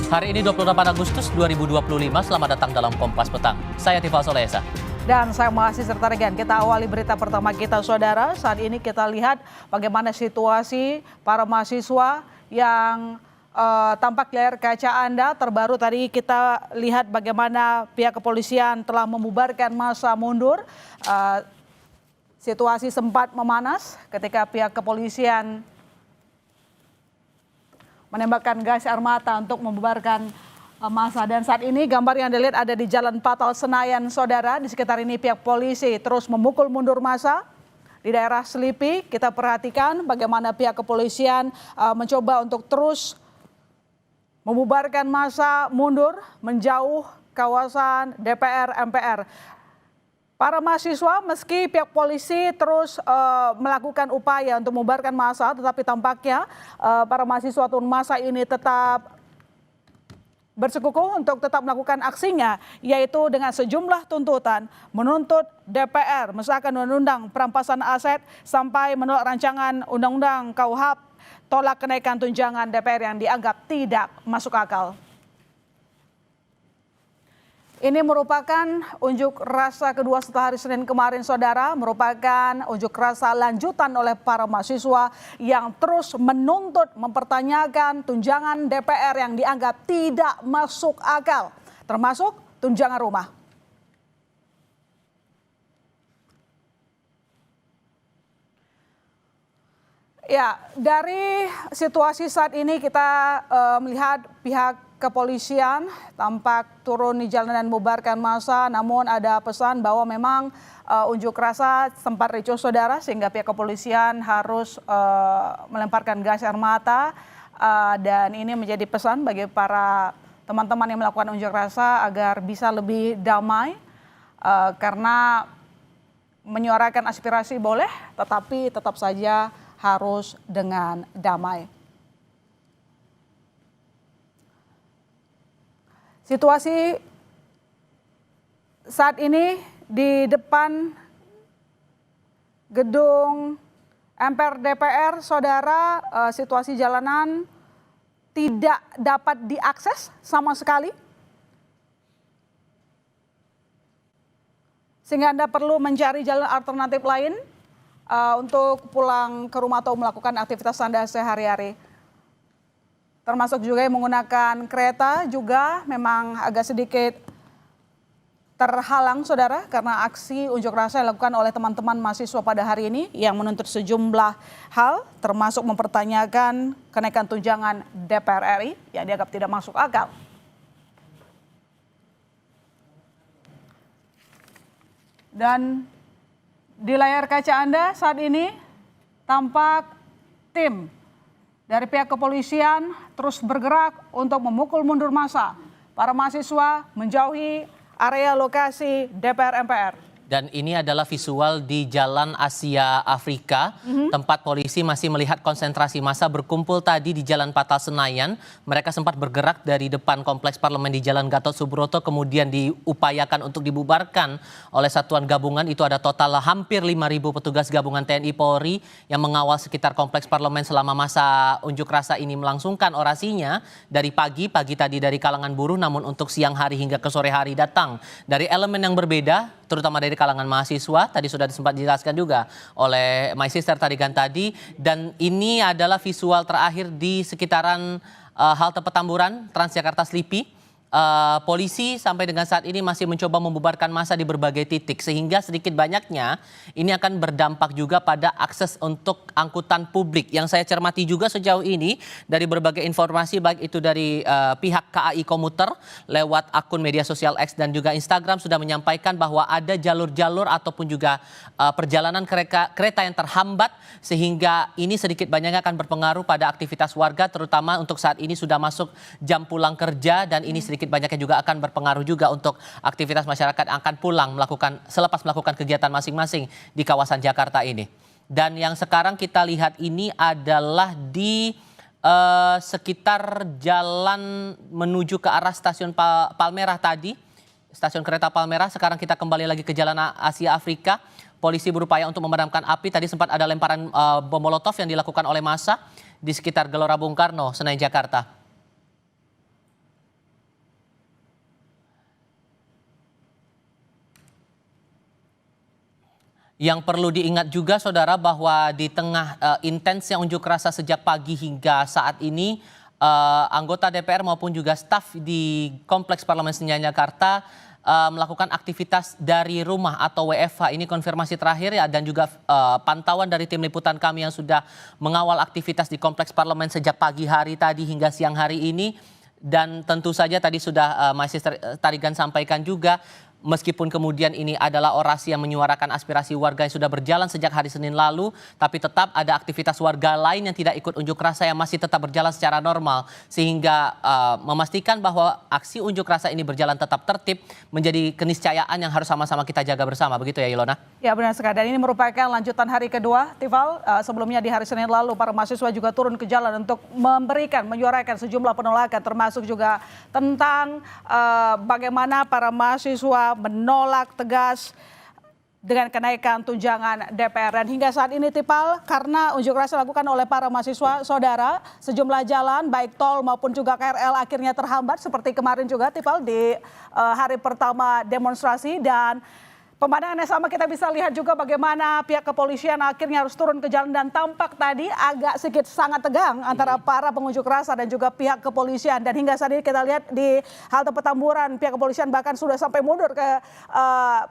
Hari ini 28 Agustus 2025, selamat datang dalam Kompas Petang. Saya Tifal Solesa. Dan saya masih serta Regen. Kita awali berita pertama kita, saudara. Saat ini kita lihat bagaimana situasi para mahasiswa yang tampak layar kaca Anda. Terbaru tadi kita lihat bagaimana pihak kepolisian telah membubarkan massa mundur. Situasi sempat memanas ketika pihak kepolisian menembakkan gas air mata untuk membubarkan massa. Dan saat ini gambar yang dilihat ada di Jalan Patal Senayan, saudara. Di sekitar ini pihak polisi terus memukul mundur massa. Di daerah Selipi kita perhatikan bagaimana pihak kepolisian mencoba untuk terus membubarkan massa mundur menjauh kawasan DPR MPR. Para mahasiswa meski pihak polisi terus melakukan upaya untuk membubarkan massa, tetapi tampaknya para mahasiswa atau massa ini tetap bersikukuh untuk tetap melakukan aksinya, yaitu dengan sejumlah tuntutan menuntut DPR mesahkan undang-undang perampasan aset sampai menolak rancangan undang-undang KUHP, tolak kenaikan tunjangan DPR yang dianggap tidak masuk akal. Ini merupakan unjuk rasa kedua setelah hari Senin kemarin, saudara. Merupakan unjuk rasa lanjutan oleh para mahasiswa yang terus menuntut mempertanyakan tunjangan DPR yang dianggap tidak masuk akal, termasuk tunjangan rumah. Ya, dari situasi saat ini kita melihat pihak kepolisian tampak turun di jalan dan membubarkan massa, namun ada pesan bahwa memang unjuk rasa sempat ricuh, saudara, sehingga pihak kepolisian harus melemparkan gas air mata, dan ini menjadi pesan bagi para teman-teman yang melakukan unjuk rasa agar bisa lebih damai, karena menyuarakan aspirasi boleh, tetapi tetap saja harus dengan damai. Situasi saat ini di depan gedung MPR DPR, saudara, situasi jalanan tidak dapat diakses sama sekali, sehingga Anda perlu mencari jalan alternatif lain untuk pulang ke rumah atau melakukan aktivitas Anda sehari-hari. Termasuk juga yang menggunakan kereta juga memang agak sedikit terhalang, saudara, karena aksi unjuk rasa yang dilakukan oleh teman-teman mahasiswa pada hari ini yang menuntut sejumlah hal, termasuk mempertanyakan kenaikan tunjangan DPR RI yang dianggap tidak masuk akal. Dan di layar kaca Anda saat ini tampak tim dari pihak kepolisian terus bergerak untuk memukul mundur massa. Para mahasiswa menjauhi area lokasi DPR MPR. Dan ini adalah visual di Jalan Asia Afrika, tempat polisi masih melihat konsentrasi massa berkumpul tadi di Jalan Patal Senayan. Mereka sempat bergerak dari depan Kompleks Parlemen di Jalan Gatot Subroto, kemudian diupayakan untuk dibubarkan oleh satuan gabungan. Itu ada total hampir 5.000 petugas gabungan TNI Polri yang mengawal sekitar Kompleks Parlemen selama masa unjuk rasa ini melangsungkan orasinya dari pagi tadi dari kalangan buruh, namun untuk siang hari hingga ke sore hari datang dari elemen yang berbeda, terutama dari kalangan mahasiswa. Tadi sudah sempat dijelaskan juga oleh my sister tadi. Dan ini adalah visual terakhir di sekitaran halte Petamburan Transjakarta Selipi. Polisi sampai dengan saat ini masih mencoba membubarkan massa di berbagai titik, sehingga sedikit banyaknya ini akan berdampak juga pada akses untuk angkutan publik. Yang saya cermati juga sejauh ini dari berbagai informasi, baik itu dari pihak KAI Komuter lewat akun media sosial X dan juga Instagram, sudah menyampaikan bahwa ada jalur-jalur ataupun juga perjalanan kereta yang terhambat, sehingga ini sedikit banyaknya akan berpengaruh pada aktivitas warga, terutama untuk saat ini sudah masuk jam pulang kerja, dan ini sedikit banyaknya juga akan berpengaruh juga untuk aktivitas masyarakat yang akan pulang selepas melakukan kegiatan masing-masing di kawasan Jakarta ini. Dan yang sekarang kita lihat ini adalah di sekitar jalan menuju ke arah stasiun Palmerah tadi, stasiun kereta Palmerah. Sekarang kita kembali lagi ke Jalan Asia Afrika. Polisi berupaya untuk memadamkan api. Tadi sempat ada lemparan bom molotov yang dilakukan oleh massa di sekitar Gelora Bung Karno, Senayan, Jakarta. Yang perlu diingat juga saudara bahwa di tengah intensnya unjuk rasa sejak pagi hingga saat ini, anggota DPR maupun juga staf di Kompleks Parlemen Senayan Jakarta melakukan aktivitas dari rumah atau WFH. Ini konfirmasi terakhir ya, dan juga pantauan dari tim liputan kami yang sudah mengawal aktivitas di Kompleks Parlemen sejak pagi hari tadi hingga siang hari ini. Dan tentu saja tadi sudah Mahasiswa Tarigan sampaikan juga, meskipun kemudian ini adalah orasi yang menyuarakan aspirasi warga yang sudah berjalan sejak hari Senin lalu, tapi tetap ada aktivitas warga lain yang tidak ikut unjuk rasa yang masih tetap berjalan secara normal. Sehingga memastikan bahwa aksi unjuk rasa ini berjalan tetap tertib menjadi keniscayaan yang harus sama-sama kita jaga bersama. Begitu ya Ilona? Ya, benar sekali. Dan ini merupakan lanjutan hari kedua, Tifal. Sebelumnya di hari Senin lalu para mahasiswa juga turun ke jalan untuk menyuarakan sejumlah penolakan, termasuk juga tentang bagaimana para mahasiswa menolak tegas dengan kenaikan tunjangan DPR. Dan hingga saat ini Tifal, karena unjuk rasa dilakukan oleh para mahasiswa, saudara, sejumlah jalan baik tol maupun juga KRL akhirnya terhambat seperti kemarin juga Tifal di hari pertama demonstrasi. Dan pemandangan yang sama kita bisa lihat juga bagaimana pihak kepolisian akhirnya harus turun ke jalan, dan tampak tadi agak sedikit sangat tegang antara para pengunjuk rasa dan juga pihak kepolisian. Dan hingga saat ini kita lihat di halte Petamburan, pihak kepolisian bahkan sudah sampai mundur ke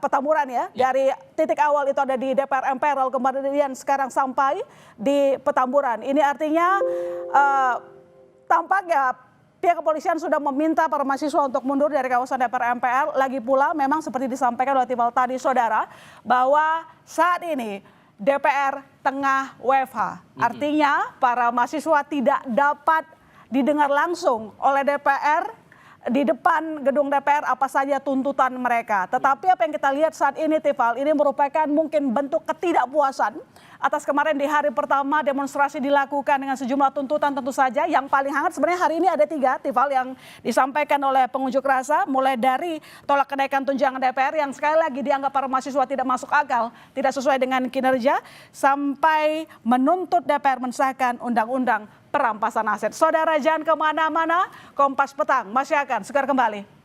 Petamburan ya. Dari titik awal itu ada di DPR MPR, lalu kemudian sekarang sampai di Petamburan. Ini artinya tampaknya pihak kepolisian sudah meminta para mahasiswa untuk mundur dari kawasan DPR MPR. Lagi pula memang seperti disampaikan oleh Tifal tadi saudara, bahwa saat ini DPR tengah WFH. Artinya para mahasiswa tidak dapat didengar langsung oleh DPR di depan gedung DPR apa saja tuntutan mereka. Tetapi apa yang kita lihat saat ini Tifal, ini merupakan mungkin bentuk ketidakpuasan atas kemarin di hari pertama demonstrasi dilakukan dengan sejumlah tuntutan. Tentu saja yang paling hangat sebenarnya hari ini ada 3 Tifal yang disampaikan oleh pengunjuk rasa, mulai dari tolak kenaikan tunjangan DPR yang sekali lagi dianggap para mahasiswa tidak masuk akal, tidak sesuai dengan kinerja, sampai menuntut DPR mensahkan undang-undang perampasan aset. Saudara jangan kemana-mana, Kompas Petang masih akan segera kembali.